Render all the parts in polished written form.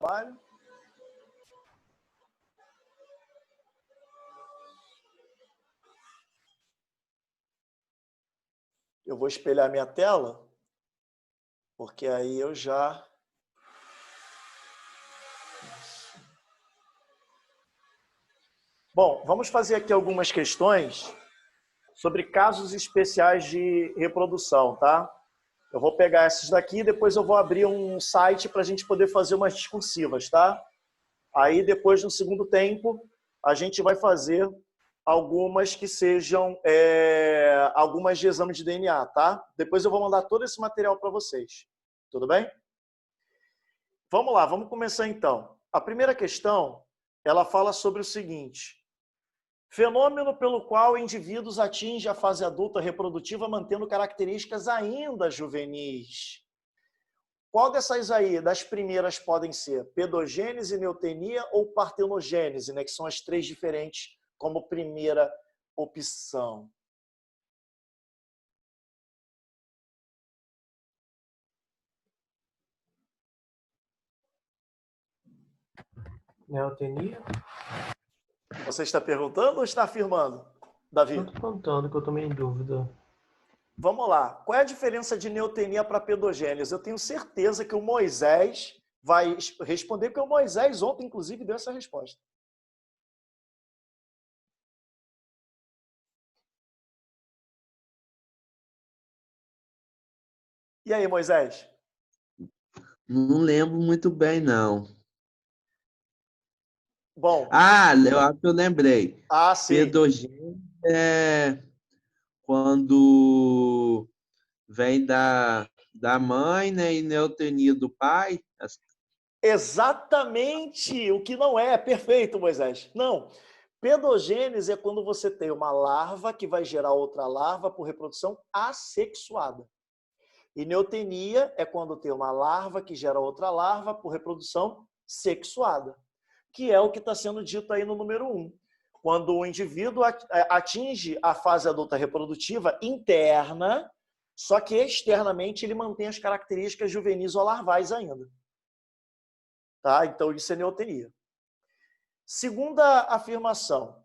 trabalho. Eu vou espelhar minha tela, porque aí eu já... Bom, vamos fazer aqui algumas questões sobre casos especiais de reprodução, tá? Eu vou pegar essas daqui e depois eu vou abrir um site para a gente poder fazer umas discursivas, tá? Aí depois, no segundo tempo, a gente vai fazer algumas que sejam algumas de exame de DNA, tá? Depois eu vou mandar todo esse material para vocês. Tudo bem? Vamos lá, vamos começar então. A primeira questão, ela fala sobre o seguinte: fenômeno pelo qual indivíduos atingem a fase adulta reprodutiva mantendo características ainda juvenis. Qual dessas aí, das primeiras, podem ser pedogênese, neotenia ou partenogênese, né, que são as três diferentes como primeira opção? Neotenia? Você está perguntando ou está afirmando, Davi? Eu tô contando que eu tô meio em dúvida. Vamos lá. Qual é a diferença de neotenia para pedogênese? Eu tenho certeza que o Moisés vai responder, porque o Moisés ontem, inclusive, deu essa resposta. E aí, Moisés? Não lembro muito bem, não. Bom. Eu acho que eu lembrei. Sim. Pedogênese é quando vem da mãe, né? E neotenia do pai. Exatamente o que não é. Perfeito, Moisés. Não. Pedogênese é quando você tem uma larva que vai gerar outra larva por reprodução assexuada. E neotenia é quando tem uma larva que gera outra larva por reprodução sexuada, que é o que está sendo dito aí no número 1. Quando o indivíduo atinge a fase adulta reprodutiva interna, só que externamente ele mantém as características juvenis ou larvais ainda. Tá? Então, isso é neotenia. Segunda afirmação: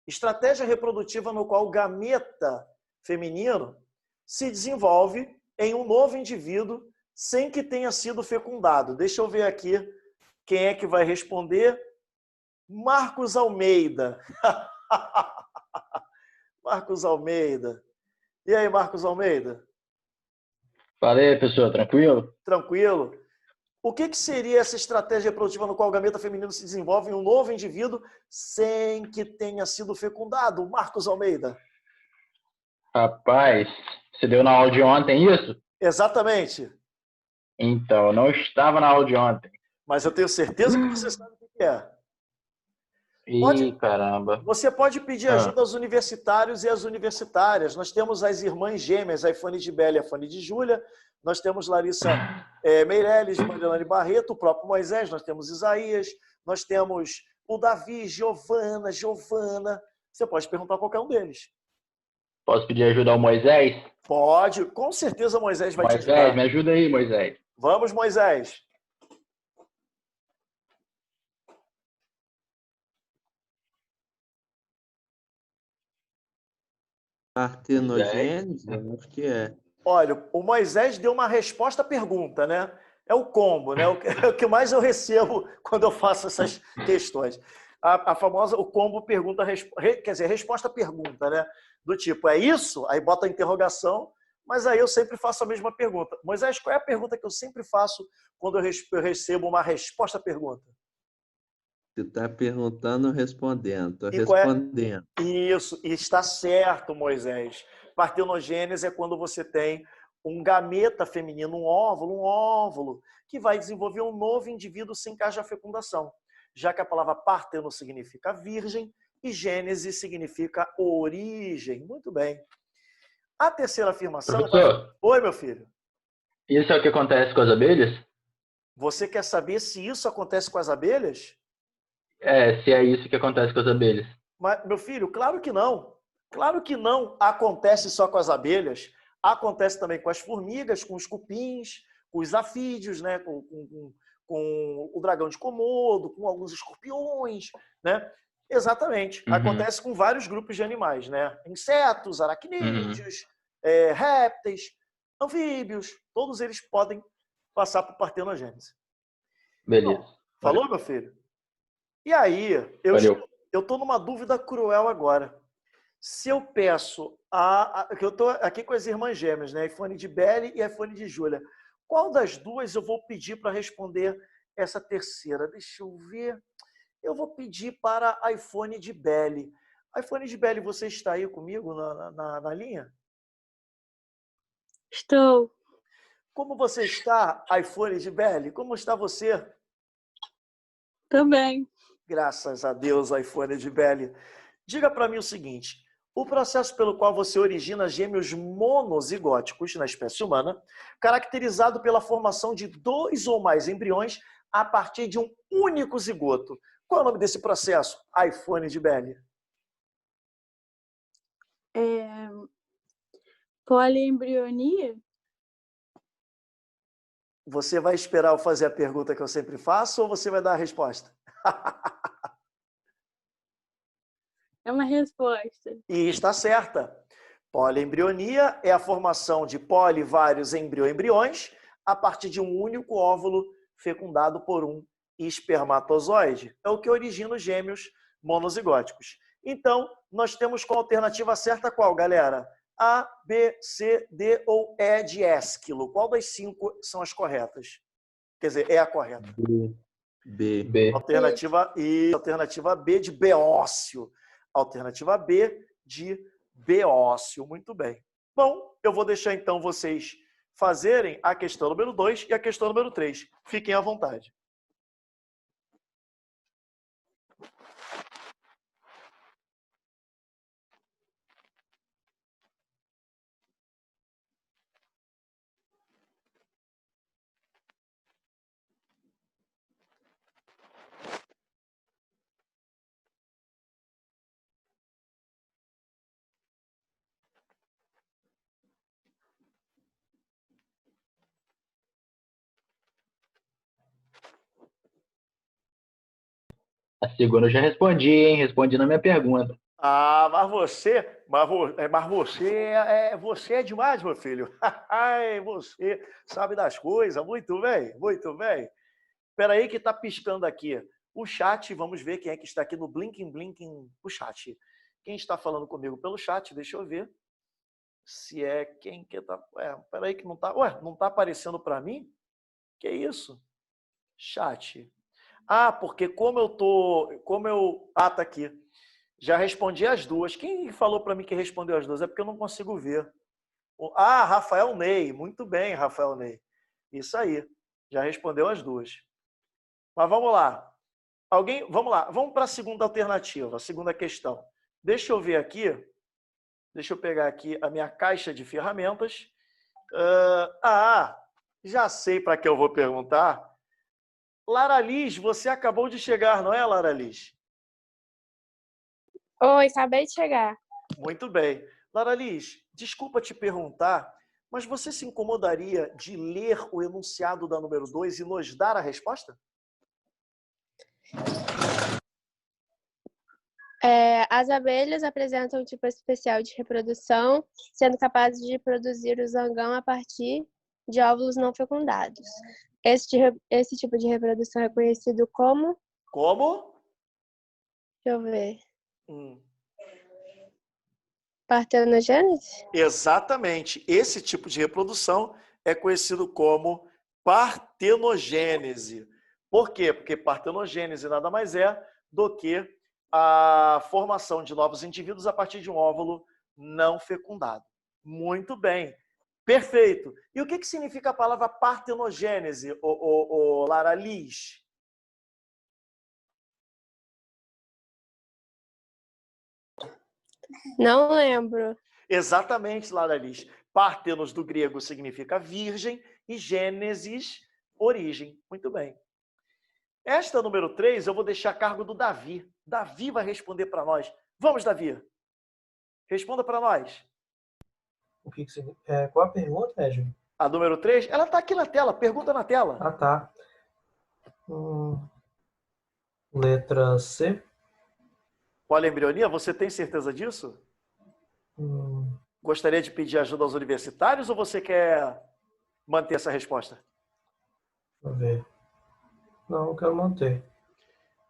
estratégia reprodutiva no qual o gameta feminino se desenvolve em um novo indivíduo sem que tenha sido fecundado. Deixa eu ver aqui quem é que vai responder. Marcos Almeida. Marcos Almeida. E aí, Marcos Almeida? Fala aí, pessoal, tranquilo? Tranquilo. O que seria essa estratégia reprodutiva no qual o gameta feminino se desenvolve em um novo indivíduo sem que tenha sido fecundado? Marcos Almeida. Rapaz, você deu na aula de ontem isso? Exatamente. Então, eu não estava na aula de ontem. Mas eu tenho certeza que você sabe o que é. Caramba. Você pode pedir ajuda aos universitários e às universitárias. Nós temos as irmãs gêmeas, a Ifane de Bela e a Ifane de Júlia. Nós temos Larissa Meirelles, Marilane Barreto, o próprio Moisés. Nós temos Isaías. Nós temos o Davi, Giovana. Você pode perguntar a qualquer um deles. Posso pedir ajuda ao Moisés? Pode. Com certeza o Moisés vai te ajudar. Moisés, me ajuda aí, Moisés. Vamos, Moisés. Partenogênese, eu acho que é. Olha, o Moisés deu uma resposta à pergunta, né? É o combo, né? É o que mais eu recebo quando eu faço essas questões. A famosa, o combo pergunta, quer dizer, resposta à pergunta, né? Do tipo, é isso? Aí bota a interrogação, mas aí eu sempre faço a mesma pergunta. Moisés, qual é a pergunta que eu sempre faço quando eu recebo uma resposta à pergunta? Você está perguntando ou respondendo? Estou respondendo. Isso, e está certo, Moisés. Partenogênese é quando você tem um gameta feminino, um óvulo, que vai desenvolver um novo indivíduo sem que haja fecundação, já que a palavra parteno significa virgem e gênese significa origem. Muito bem. A terceira afirmação... Professor, Oi, meu filho. Isso é o que acontece com as abelhas? Você quer saber se isso acontece com as abelhas? Se é isso que acontece com as abelhas. Mas, meu filho, claro que não. Claro que não acontece só com as abelhas. Acontece também com as formigas, com os cupins, com os afídeos, né? com com o dragão de Komodo, com alguns escorpiões, né? Exatamente. Uhum. Acontece com vários grupos de animais, né? Insetos, aracnídeos, répteis, anfíbios, todos eles podem passar por partenogênese. Beleza. Bom, falou, meu filho? E aí, Valeu. eu estou numa dúvida cruel agora. Se eu peço que eu estou aqui com as irmãs gêmeas, né? iPhone de Belle e iPhone de Júlia. Qual das duas eu vou pedir para responder essa terceira? Deixa eu ver. Eu vou pedir para iPhone de Belle. iPhone de Belle, você está aí comigo na linha? Estou. Como você está, iPhone de Belle? Como está você? Também. Graças a Deus, iPhone de Belle. Diga para mim o seguinte: o processo pelo qual você origina gêmeos monozigóticos na espécie humana, caracterizado pela formação de 2 ou mais embriões a partir de um único zigoto. Qual é o nome desse processo? iPhone de Belle. Poliembrionia? Você vai esperar eu fazer a pergunta que eu sempre faço ou você vai dar a resposta? É uma resposta. E está certa. Poliembrionia é a formação de vários embriões a partir de um único óvulo fecundado por um espermatozoide. É o que origina os gêmeos monozigóticos. Então, nós temos como alternativa certa qual, galera? A, B, C, D ou E de Ésquilo. Qual das 5 são as corretas? Quer dizer, é a correta. B. B. Alternativa B de Beócio. Alternativa B de Beócio. Muito bem. Bom, eu vou deixar então vocês fazerem a questão número 2 e a questão número 3. Fiquem à vontade. A segunda eu já respondi, hein? Respondi na minha pergunta. Ah, você é demais, meu filho. Ai, você sabe das coisas. Muito bem, muito bem. Espera aí que está piscando aqui o chat. Vamos ver quem é que está aqui no Blinking, o chat. Quem está falando comigo pelo chat? Deixa eu ver se é quem que está... Espera aí que não está... Ué, não está aparecendo para mim? Que isso? Chat. Ah, porque tá aqui. Já respondi as duas. Quem falou para mim que respondeu as duas? É porque eu não consigo ver. Ah, Rafael Ney. Muito bem, Rafael Ney. Isso aí. Já respondeu as duas. Mas vamos lá. Vamos lá. Vamos para a segunda alternativa, a segunda questão. Deixa eu ver aqui. Deixa eu pegar aqui a minha caixa de ferramentas. Já sei para que eu vou perguntar. Lara Liz, você acabou de chegar, não é, Lara Liz? Oi, acabei de chegar. Muito bem. Lara Liz, desculpa te perguntar, mas você se incomodaria de ler o enunciado da número 2 e nos dar a resposta? As abelhas apresentam um tipo especial de reprodução, sendo capazes de produzir o zangão a partir de óvulos não fecundados. Esse tipo de reprodução é conhecido como... Como? Deixa eu ver. Partenogênese? Exatamente. Esse tipo de reprodução é conhecido como partenogênese. Por quê? Porque partenogênese nada mais é do que a formação de novos indivíduos a partir de um óvulo não fecundado. Muito bem. Perfeito. E o que significa a palavra partenogênese, Lara Liz? Não lembro. Exatamente, Lara Liz. Partenos do grego significa virgem e Gênesis, origem. Muito bem. Esta número 3 eu vou deixar a cargo do Davi. Davi vai responder para nós. Vamos, Davi. Responda para nós. Qual a pergunta, Régio? A número 3, ela está aqui na tela. Pergunta na tela. Ah, tá. Letra C. Poliembrionia, você tem certeza disso? Hum, Gostaria de pedir ajuda aos universitários ou você quer manter essa resposta? Deixa eu ver. Não, eu quero manter.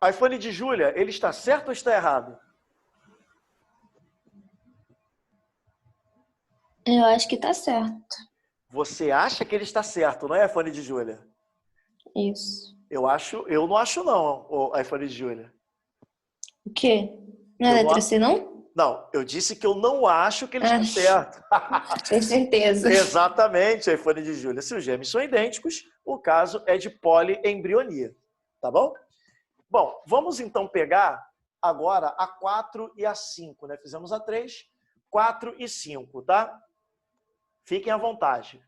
iPhone de Júlia, ele está certo ou está errado? Eu acho que tá certo. Você acha que ele está certo, não é, iPhone de Júlia? Isso. Eu não acho não, o iPhone de Júlia. O quê? Não é Eu letra não, C, não? não, eu disse que eu não acho que ele está Ah, certo. tem certeza. Exatamente, iPhone de Júlia. Se os gêmeos são idênticos, o caso é de poliembrionia, tá bom? Bom, vamos então pegar agora a 4 e a 5, né? Fizemos a 3, 4 e 5, tá? Fiquem à vontade.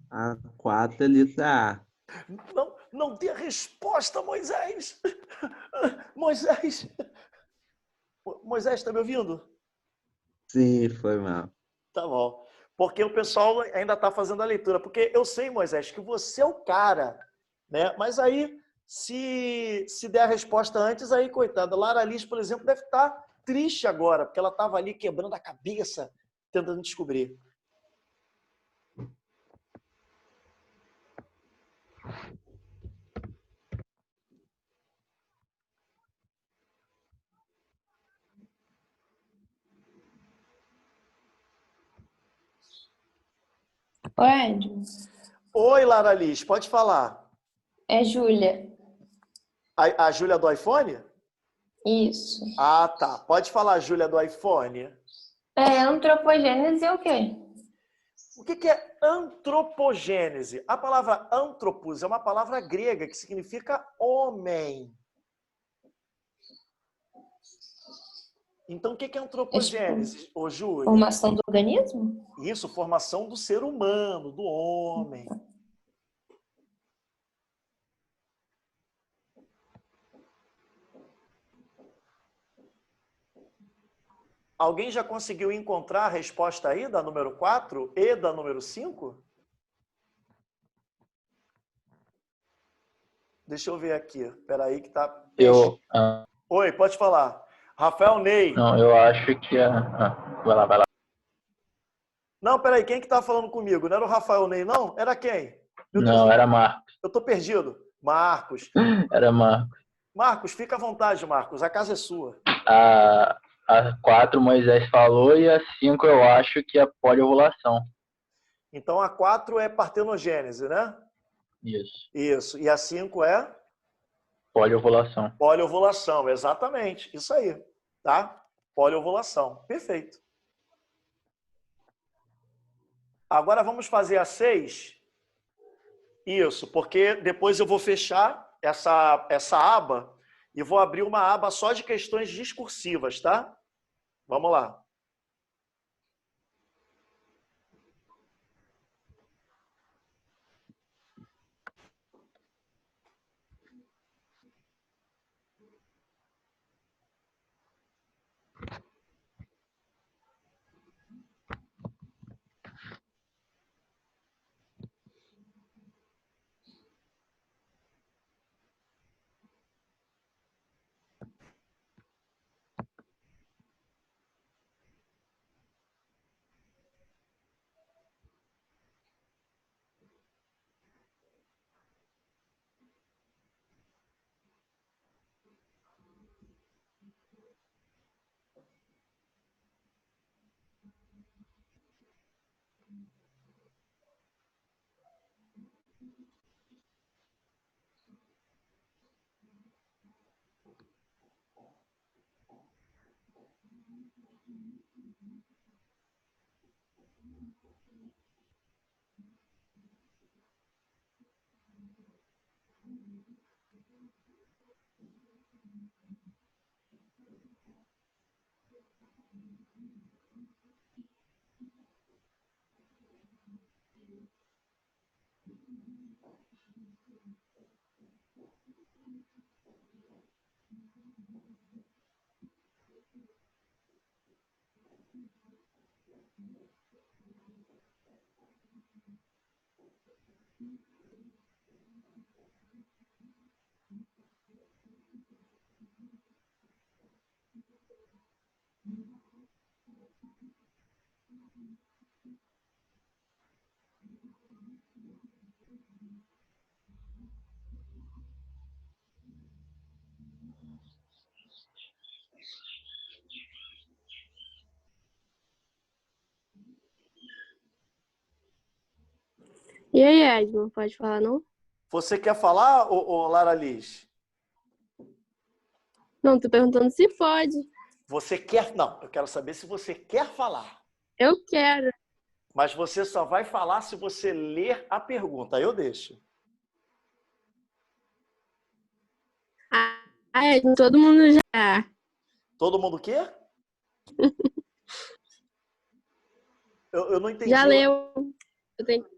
A 4 é letra A. Não tem a resposta, Moisés. Moisés. Moisés, está me ouvindo? Sim, foi mal. Tá bom. Porque o pessoal ainda está fazendo a leitura. Porque eu sei, Moisés, que você é o cara, né? Mas aí, se der a resposta antes, aí, coitada, Lara Liz, por exemplo, deve estar triste agora, porque ela estava ali quebrando a cabeça, tentando descobrir. Ô, Andrew, Oi, Lara Liz, pode falar. é Júlia. A Júlia do iPhone? Isso. Ah, tá. Pode falar, Júlia do iPhone. É antropogênese é o quê? O que é antropogênese? A palavra antropos é uma palavra grega que significa homem. Então, o que é É tipo antropogênese, ô Júlia? formação do organismo? Isso, formação do ser humano, do homem. Alguém já conseguiu encontrar a resposta aí da número 4 e da número 5? Deixa eu ver aqui. Espera aí que tá... Oi, pode falar. Rafael Ney. Não, eu acho que vai lá, vai lá. Não, peraí, quem que tá falando comigo? Não era o Rafael Ney, não? Era quem? Meu Deus, Não, era Marcos. eu tô perdido. Marcos. Era Marcos. Marcos, fica à vontade, Marcos. A casa é sua. A 4 Moisés falou e a 5 eu acho que é poliovulação. Então a 4 é partenogênese, né? Isso. Isso. E a 5 é? Poliovulação. Poliovulação, exatamente. Isso aí, tá? Poliovulação. Perfeito. Agora vamos fazer a 6. Isso, porque depois eu vou fechar essa aba e vou abrir uma aba só de questões discursivas, tá? Vamos lá. E aí, Edmo, pode falar não? Você quer falar, ô Lara Liz? Não, tô perguntando se pode. Você quer? Não, eu quero saber se você quer falar. Eu quero. Mas você só vai falar se você ler a pergunta. Aí eu deixo. Ah, Edmo, todo mundo já. Todo mundo quer? Eu não entendi. Já leu. Eu tenho...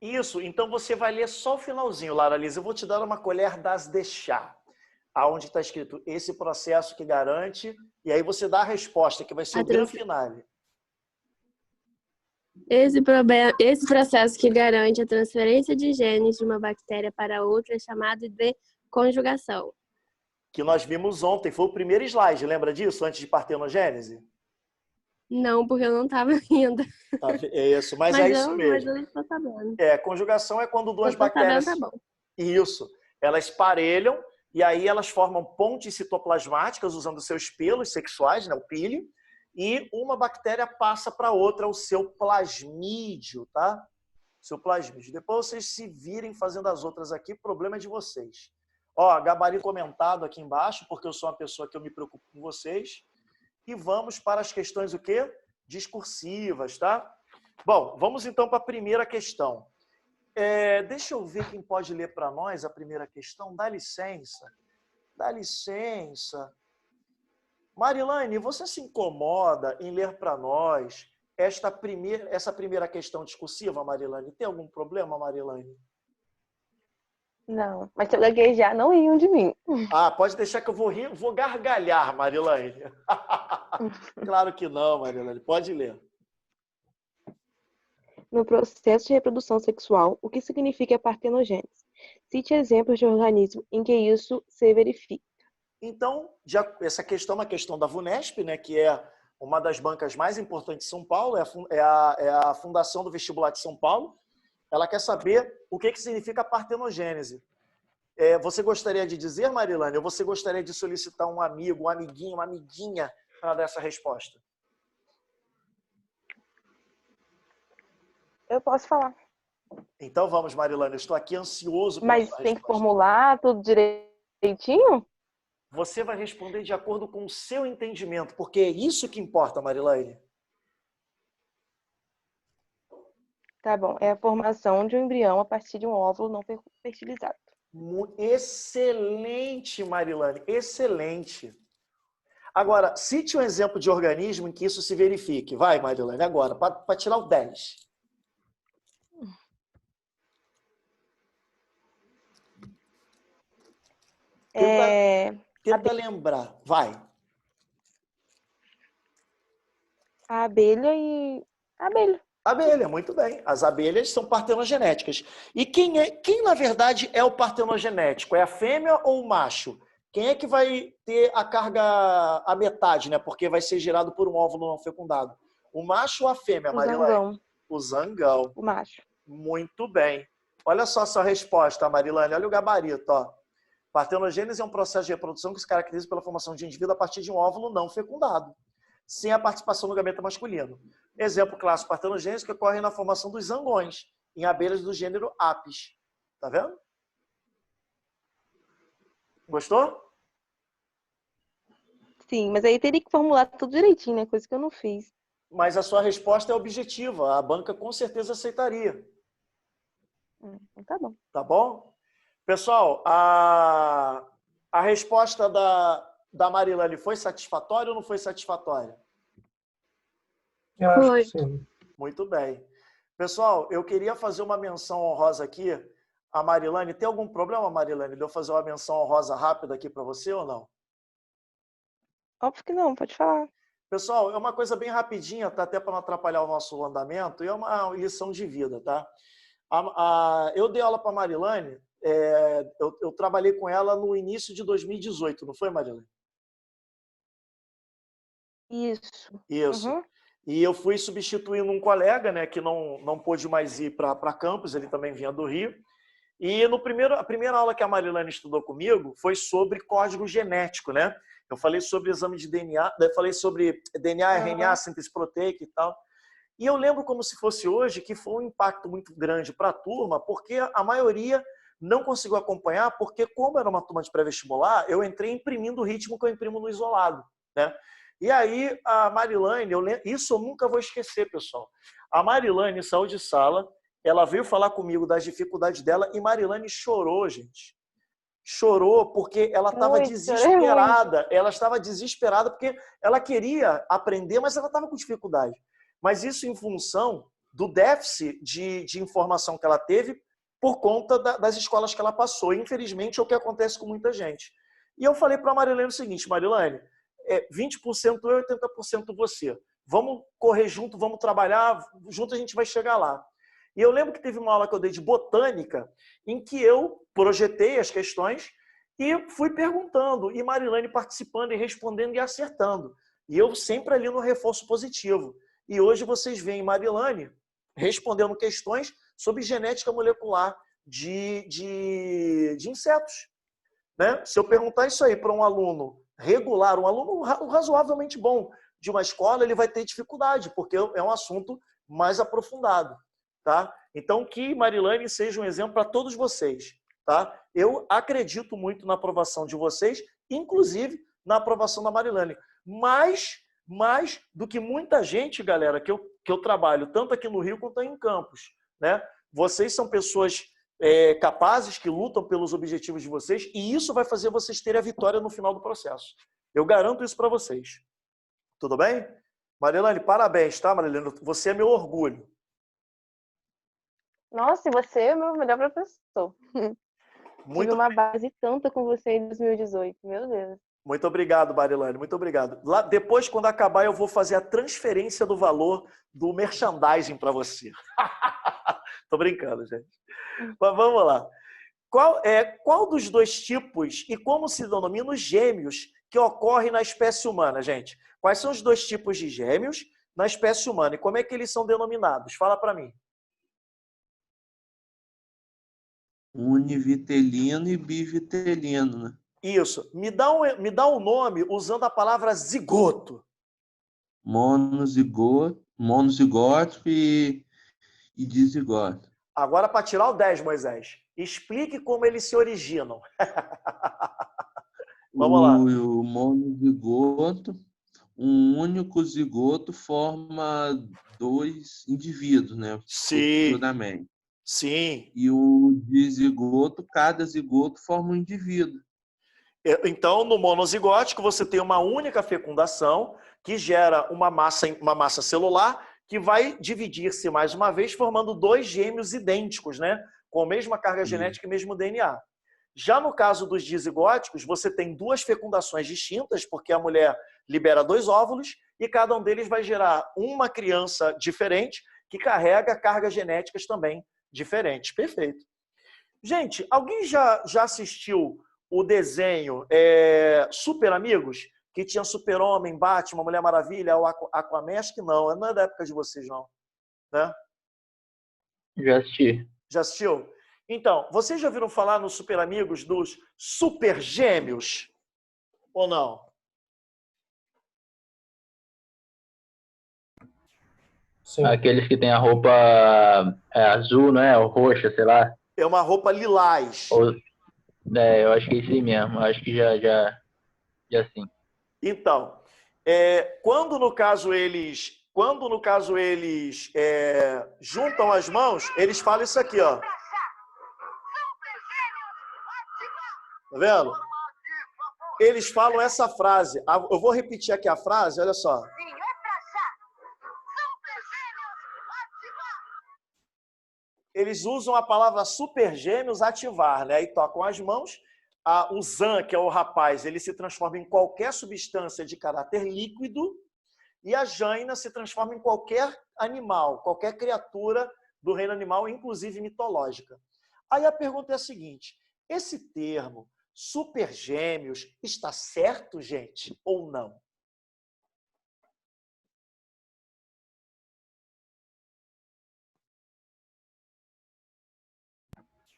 Isso, então você vai ler só o finalzinho, Lara Liz. Eu vou te dar uma colher das de chá, aonde está escrito esse processo que garante, e aí você dá a resposta, que vai ser o grande finale. Esse processo que garante a transferência de genes de uma bactéria para outra é chamado de conjugação. Que nós vimos ontem, foi o primeiro slide, lembra disso, antes de partenogênese? Não, porque eu não estava ainda. É isso, mas é isso mesmo. Mas eu estou sabendo. Conjugação é quando duas Eu tô bactérias... sabendo, tá bom. Isso. Elas parelham e aí elas formam pontes citoplasmáticas usando seus pelos sexuais, né, o pílio, e uma bactéria passa para outra, o seu plasmídio, tá? Seu plasmídio. Depois vocês se virem fazendo as outras aqui, o problema é de vocês. Ó, gabarito comentado aqui embaixo, porque eu sou uma pessoa que eu me preocupo com vocês. E vamos para as questões o quê? Discursivas, tá? Bom, vamos então para a primeira questão. Deixa eu ver quem pode ler para nós a primeira questão. Dá licença. Dá licença. Marilane, você se incomoda em ler para nós essa primeira questão discursiva, Marilane? Tem algum problema, Marilane? Não, mas se eu gaguejar, não riam de mim. Ah, pode deixar que eu vou rir, vou gargalhar, Marilane. Claro que não, Marilane. Pode ler. No processo de reprodução sexual, o que significa a partenogênese? Cite exemplos de organismo em que isso se verifica. Então, essa questão é uma questão da VUNESP, né, que é uma das bancas mais importantes de São Paulo, é a fundação do vestibular de São Paulo. Ela quer saber o que significa a partenogênese. Você gostaria de dizer, Marilane, ou você gostaria de solicitar um amigo, um amiguinho, uma amiguinha para dar essa resposta? Eu posso falar. Então vamos, Marilane, eu estou aqui ansioso pela Mas sua tem que resposta. formular tudo direitinho? Você vai responder de acordo com o seu entendimento, porque é isso que importa, Marilane. Tá bom. É a formação de um embrião a partir de um óvulo não fertilizado. Excelente, Marilane, excelente. Agora, cite um exemplo de organismo em que isso se verifique. Vai, Marilane, agora, para tirar o 10. Tenta lembrar. Vai. A abelha e... Abelha. Abelha, muito bem. As abelhas são partenogenéticas. E quem, na verdade, é o partenogenético? É a fêmea ou o macho? Quem é que vai ter a carga a metade, né? Porque vai ser gerado por um óvulo não fecundado. O macho ou a fêmea, Marilane? Zangão. O zangão. O macho. Muito bem. Olha só a sua resposta, Marilane. Olha o gabarito, ó. Partenogênese é um processo de reprodução que se caracteriza pela formação de indivíduo a partir de um óvulo não fecundado, sem a participação do gameta masculino. Exemplo clássico de partenogênese que ocorre na formação dos zangões, em abelhas do gênero Apis. Tá vendo? Gostou? Sim, mas aí teria que formular tudo direitinho, né? Coisa que eu não fiz. Mas a sua resposta é objetiva. A banca com certeza aceitaria. Então tá bom. Tá bom? Pessoal, a resposta da Marilane foi satisfatória ou não foi satisfatória? Eu acho Foi. que sim. Muito bem. Pessoal, eu queria fazer uma menção honrosa aqui. A Marilane, tem algum problema, Marilane, de eu fazer uma menção honrosa rápida aqui para você ou não? Óbvio que não, pode falar. Pessoal, é uma coisa bem rapidinha, tá? Até para não atrapalhar o nosso andamento, e é uma lição de vida, tá? Eu dei aula para a Marilane, eu trabalhei com ela no início de 2018, não foi, Marilane? Isso. Isso. Uhum. E eu fui substituindo um colega, né, que não pôde mais ir para campus, ele também vinha do Rio. E a primeira aula que a Marilane estudou comigo foi sobre código genético, né? Eu falei sobre exame de DNA, falei sobre DNA, RNA, síntese proteica e tal. E eu lembro como se fosse hoje que foi um impacto muito grande para a turma, porque a maioria não conseguiu acompanhar, porque como era uma turma de pré-vestibular, eu entrei imprimindo o ritmo que eu imprimo no isolado, né? E aí a Marilane, isso eu nunca vou esquecer, pessoal. A Marilane saiu de sala, ela veio falar comigo das dificuldades dela e Marilane chorou, gente. Chorou porque ela estava desesperada. Ela estava desesperada porque ela queria aprender, mas ela estava com dificuldade. Mas isso em função do déficit de informação que ela teve por conta das escolas que ela passou. Infelizmente, é o que acontece com muita gente. E eu falei para a Marilane o seguinte, Marilane, 20% eu e 80% você. Vamos correr junto, vamos trabalhar, junto a gente vai chegar lá. E eu lembro que teve uma aula que eu dei de botânica, em que eu projetei as questões e fui perguntando, e Marilane participando e respondendo e acertando. E eu sempre ali no reforço positivo. E hoje vocês veem Marilane respondendo questões sobre genética molecular de insetos. Né? Se eu perguntar isso aí para um aluno regular, um aluno razoavelmente bom de uma escola, ele vai ter dificuldade, porque é um assunto mais aprofundado. Tá? Então, que Marilane seja um exemplo para todos vocês. Tá? Eu acredito muito na aprovação de vocês, inclusive na aprovação da Marilane. Mais do que muita gente, galera, que eu trabalho, tanto aqui no Rio quanto em Campos. Né? Vocês são pessoas capazes, que lutam pelos objetivos de vocês, e isso vai fazer vocês terem a vitória no final do processo. Eu garanto isso para vocês. Tudo bem? Marilane, parabéns, tá, Marilane? Você é meu orgulho. Nossa, e você é o meu melhor professor. Tive uma base tanta com você em 2018, meu Deus. Muito obrigado, Marilane, muito obrigado. Lá, depois, quando acabar, eu vou fazer a transferência do valor do merchandising para você. Tô brincando, gente. Mas vamos lá. Qual dos dois tipos e como se denomina os gêmeos que ocorrem na espécie humana, gente? Quais são os dois tipos de gêmeos na espécie humana e como é que eles são denominados? Fala para mim. Univitelino e bivitelino, né? Isso. Me dá um nome usando a palavra zigoto. Monozigótico e dizigoto. Agora, para tirar o 10, Moisés, explique como eles se originam. Vamos lá. O monozigoto, um único zigoto forma dois indivíduos, né? Sim. Futuramente. Sim. E o dizigoto, cada zigoto forma um indivíduo. Então, no monozigótico, você tem uma única fecundação que gera uma massa celular que vai dividir-se mais uma vez, formando dois gêmeos idênticos, né? Com a mesma carga genética e mesmo DNA. Já no caso dos dizigóticos, você tem duas fecundações distintas, porque a mulher libera dois óvulos e cada um deles vai gerar uma criança diferente que carrega cargas genéticas também diferentes. Perfeito. Gente, alguém já assistiu o desenho Super Amigos? Que tinha Super-Homem, Batman, Mulher Maravilha, o Aquaman? Acho que não é da época de vocês, não. Né? Já assisti. Já assistiu? Então, vocês já ouviram falar nos Super Amigos dos Super Gêmeos? Ou não? Sim. Aqueles que têm a roupa azul, não é? Ou roxa, sei lá. É uma roupa lilás. Eu acho que é isso aí mesmo. Eu acho que já sim. Então, quando no caso eles juntam as mãos, eles falam isso aqui, ó. Tá vendo? Eles falam essa frase. Eu vou repetir aqui a frase, olha só. Eles usam a palavra super gêmeos ativar, né? Aí tocam as mãos. O Zan, que é o rapaz, ele se transforma em qualquer substância de caráter líquido. E a Jaina se transforma em qualquer animal, qualquer criatura do reino animal, inclusive mitológica. Aí a pergunta é a seguinte: esse termo, super gêmeos, está certo, gente, ou não?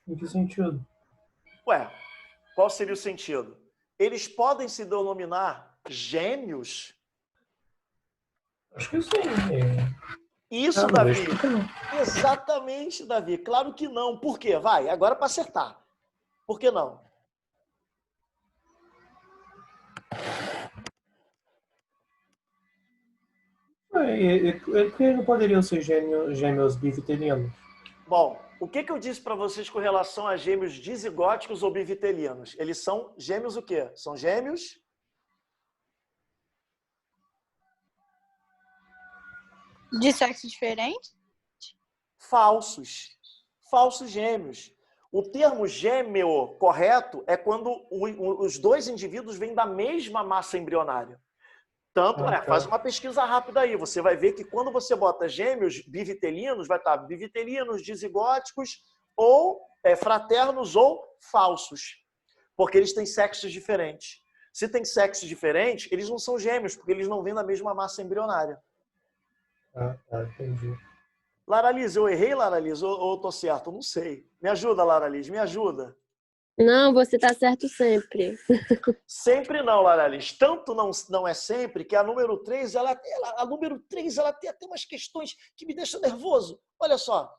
Em que sentido? Ué, qual seria o sentido? Eles podem se denominar gêmeos? Acho que sim. Isso, Não Davi. vejo por que não. Exatamente, Davi. Claro que não. Por quê? Vai, agora para acertar. Por que não? Que não poderiam ser gêmeos bivitelinos? Bom, o que eu disse para vocês com relação a gêmeos dizigóticos ou bivitelinos? Eles são gêmeos o quê? São gêmeos De sexo diferente? falsos. Falsos gêmeos. O termo gêmeo correto é quando os dois indivíduos vêm da mesma massa embrionária. Tanto, faz uma pesquisa rápida aí. Você vai ver que quando você bota gêmeos bivitelinos, vai estar bivitelinos, dizigóticos, ou fraternos ou falsos. Porque eles têm sexos diferentes. Se tem sexos diferentes, eles não são gêmeos, porque eles não vêm da mesma massa embrionária. Entendi. Laraliz, eu errei, Laraliz, ou tô certo? Eu não sei. Me ajuda, Laraliz, me ajuda. Não, você tá certo sempre. Sempre não, Laraliz. Tanto não é sempre que a número 3, ela tem até umas questões que me deixam nervoso. Olha só.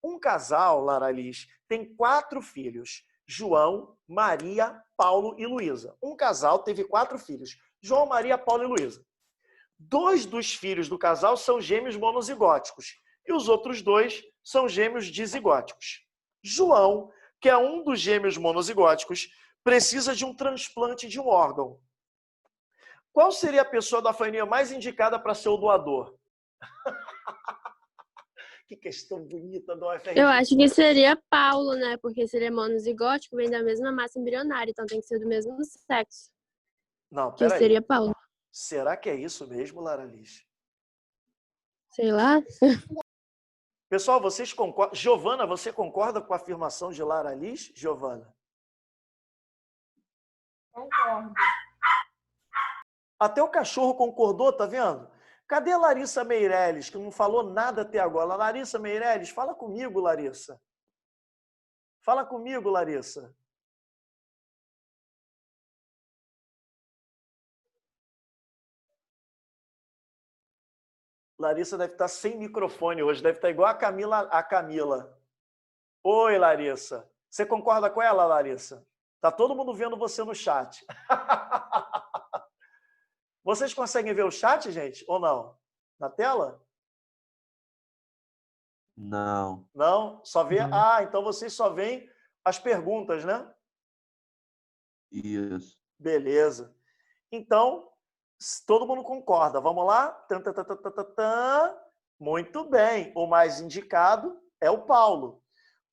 Um casal, Laraliz, tem 4 filhos. João, Maria, Paulo e Luísa. Um casal teve 4 filhos. João, Maria, Paulo e Luísa. 2 dos filhos do casal são gêmeos monozigóticos. E os outros 2 são gêmeos dizigóticos. João, que é um dos gêmeos monozigóticos, precisa de um transplante de um órgão. Qual seria a pessoa da família mais indicada para ser o doador? Que questão bonita do UFRJ. Eu acho que seria Paulo, né? Porque se ele é monozigótico, vem da mesma massa embrionária, então tem que ser do mesmo sexo. Não, Que peraí. seria Paulo. Será que é isso mesmo, Laraliz? Sei lá. Pessoal, vocês concordam? Giovana, você concorda com a afirmação de Laraliz, Giovana? Concordo. Até o cachorro concordou, tá vendo? Cadê a Larissa Meirelles, que não falou nada até agora? Larissa Meirelles, fala comigo, Larissa. Fala comigo, Larissa. Larissa deve estar sem microfone hoje, deve estar igual a Camila. Oi, Larissa. Você concorda com ela, Larissa? Tá todo mundo vendo você no chat. Vocês conseguem ver o chat, gente? Ou não? Na tela? Não. Não? Só vê? Não. Ah, então vocês só veem as perguntas, né? Isso. Beleza. Então, todo mundo concorda. Vamos lá? Muito bem. O mais indicado é o Paulo.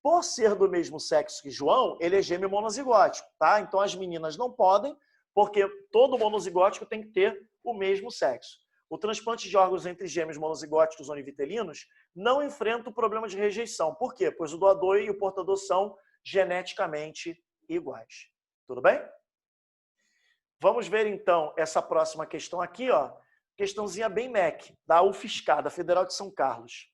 Por ser do mesmo sexo que João, ele é gêmeo monozigótico, tá? Então as meninas não podem, porque todo monozigótico tem que ter o mesmo sexo. O transplante de órgãos entre gêmeos monozigóticos univitelinos não enfrenta o problema de rejeição. Por quê? Pois o doador e o portador são geneticamente iguais. Tudo bem? Vamos ver, então, essa próxima questão aqui, ó. Questãozinha bem MEC, da UFSCar, da Federal de São Carlos.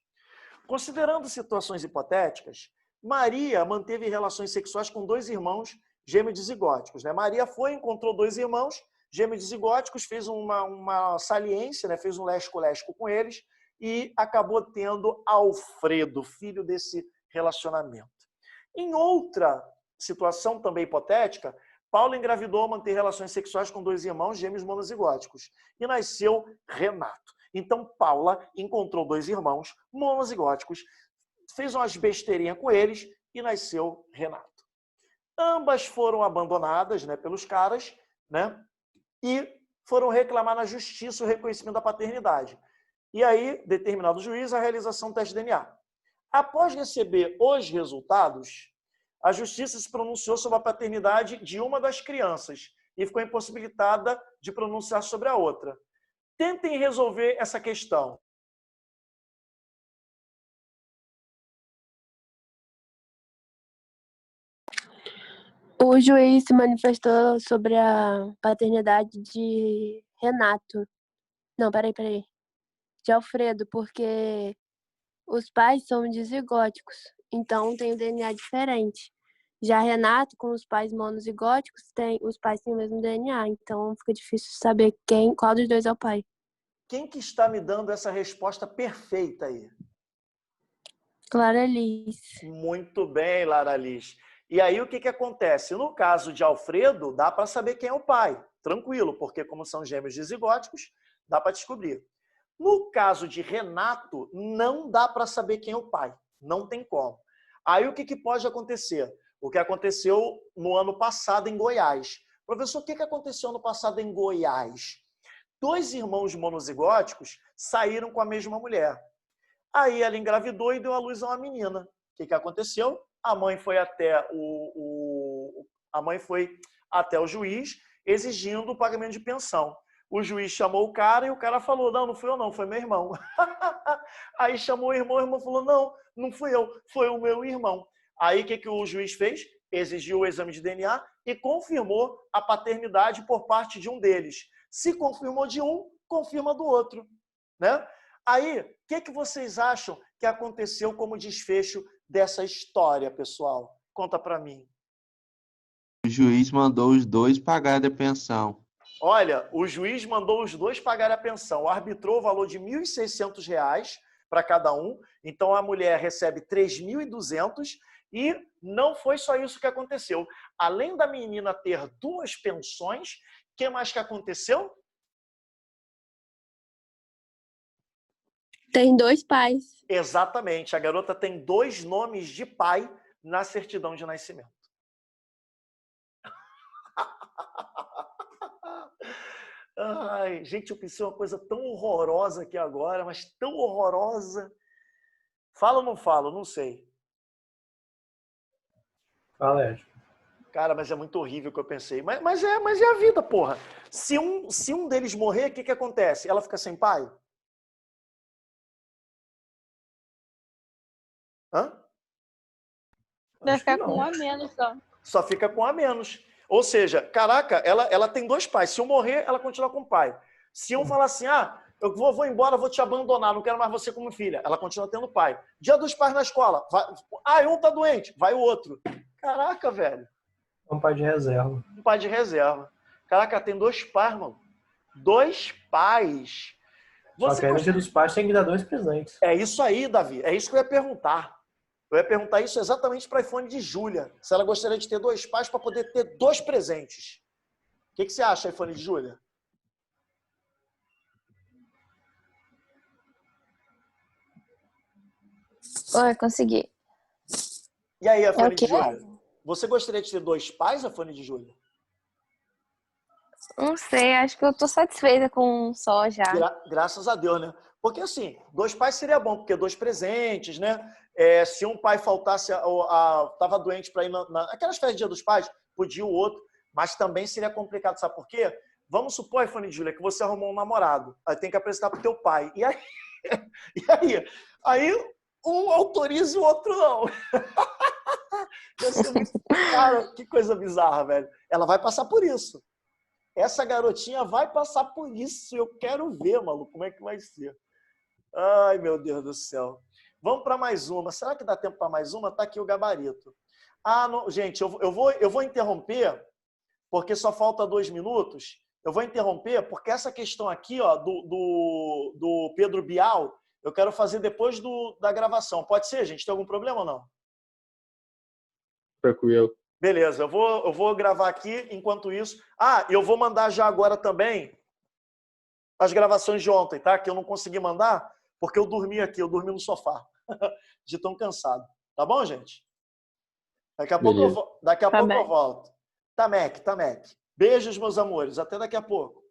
Considerando situações hipotéticas, Maria manteve relações sexuais com 2 irmãos gêmeos dizigóticos. Né? Maria encontrou 2 irmãos gêmeos dizigóticos, fez uma saliência, né? Fez um lesco-lesco com eles e acabou tendo Alfredo, filho desse relacionamento. Em outra situação também hipotética, Paula engravidou ao manter relações sexuais com 2 irmãos gêmeos monozigóticos e nasceu Renato. Então, Paula encontrou 2 irmãos monozigóticos, fez umas besteirinhas com eles e nasceu Renato. Ambas foram abandonadas, né, pelos caras, né, e foram reclamar na justiça o reconhecimento da paternidade. E aí, determinado juiz, a realização do teste de DNA. Após receber os resultados, a justiça se pronunciou sobre a paternidade de uma das crianças e ficou impossibilitada de pronunciar sobre a outra. Tentem resolver essa questão. O juiz se manifestou sobre a paternidade de Renato. Não, peraí. De Alfredo, porque os pais são dizigóticos, então tem o DNA diferente. Já Renato, com os pais monozigóticos, os pais têm o mesmo DNA, então fica difícil saber qual dos dois é o pai. Quem que está me dando essa resposta perfeita aí? Clara Liz. Muito bem, Lara Liz. E aí o que acontece? No caso de Alfredo, dá para saber quem é o pai. Tranquilo, porque como são gêmeos dizigóticos, dá para descobrir. No caso de Renato, não dá para saber quem é o pai. Não tem como. Aí o que pode acontecer? O que aconteceu no ano passado em Goiás. Professor, o que aconteceu no passado em Goiás? 2 irmãos monozigóticos saíram com a mesma mulher. Aí ela engravidou e deu à luz a uma menina. O que aconteceu? A mãe foi até o juiz exigindo o pagamento de pensão. O juiz chamou o cara e o cara falou, não fui eu não, foi meu irmão. Aí chamou o irmão falou, não fui eu, foi o meu irmão. Aí o que o juiz fez? Exigiu o exame de DNA e confirmou a paternidade por parte de um deles. Se confirmou de um, confirma do outro, né? Aí, o que vocês acham que aconteceu como desfecho dessa história, pessoal? Conta para mim. O juiz mandou os 2 pagarem a pensão. Olha, o juiz mandou os 2 pagarem a pensão. Arbitrou o valor de R$ 1.600 para cada um. Então, a mulher recebe R$ 3.200 e não foi só isso que aconteceu. Além da menina ter 2 pensões, o que mais que aconteceu? Tem 2 pais. Exatamente. A garota tem 2 nomes de pai na certidão de nascimento. Ai, gente, eu pensei uma coisa tão horrorosa aqui agora, mas tão horrorosa. Fala ou não falo? Não sei. Fala, Ed. Cara, mas é muito horrível o que eu pensei. Mas é a vida, porra. Se um deles morrer, o que acontece? Ela fica sem pai? Hã? Vai ficar que com não. um a menos só. Só fica com um a menos. Ou seja, caraca, ela tem 2 pais. Se um morrer, ela continua com o pai. Se um falar assim, eu vou embora, vou te abandonar, não quero mais você como filha, ela continua tendo pai. Dia dos pais na escola, um tá doente, vai o outro. Caraca, velho. É um pai de reserva. Um pai de reserva. Caraca, tem 2 pais, mano. 2 pais. Só que aí no dia dos pais tem que dar 2 presentes. É isso aí, Davi. É isso que eu ia perguntar. Eu ia perguntar isso exatamente para a iPhone de Júlia. Se ela gostaria de ter 2 pais para poder ter 2 presentes. O que você acha, iPhone de Júlia? Oi, consegui. E aí, iPhone É o quê? de Júlia? Você gostaria de ter 2 pais, iPhone de Júlia? Não sei, acho que eu tô satisfeita com um só já. Graças a Deus, né? Porque assim, 2 pais seria bom, porque 2 presentes, né? Se um pai faltasse, estava doente para ir aquelas festas de Dia dos Pais, podia o outro, mas também seria complicado, sabe por quê? Vamos supor, iPhone de Júlia, que você arrumou um namorado, aí tem que apresentar para o teu pai. E aí um autoriza e o outro não. Cara, que coisa bizarra, velho. Ela vai passar por isso. Essa garotinha vai passar por isso. Eu quero ver, maluco, como é que vai ser. Ai, meu Deus do céu. Vamos para mais uma. Será que dá tempo para mais uma? Tá aqui o gabarito. Não, gente, eu vou interromper, porque só falta 2 minutos. Eu vou interromper, porque essa questão aqui, ó, do Pedro Bial, eu quero fazer depois da gravação. Pode ser, gente? Tem algum problema ou não? Tranquilo. Beleza, eu vou gravar aqui enquanto isso. Ah, eu vou mandar já agora também as gravações de ontem, tá? Que eu não consegui mandar porque eu dormi aqui, eu dormi no sofá, de tão cansado. Tá bom, gente? Daqui a pouco, Beleza. daqui a Tá pouco bem. eu volto. Tá, Mac. Beijos, meus amores. Até daqui a pouco.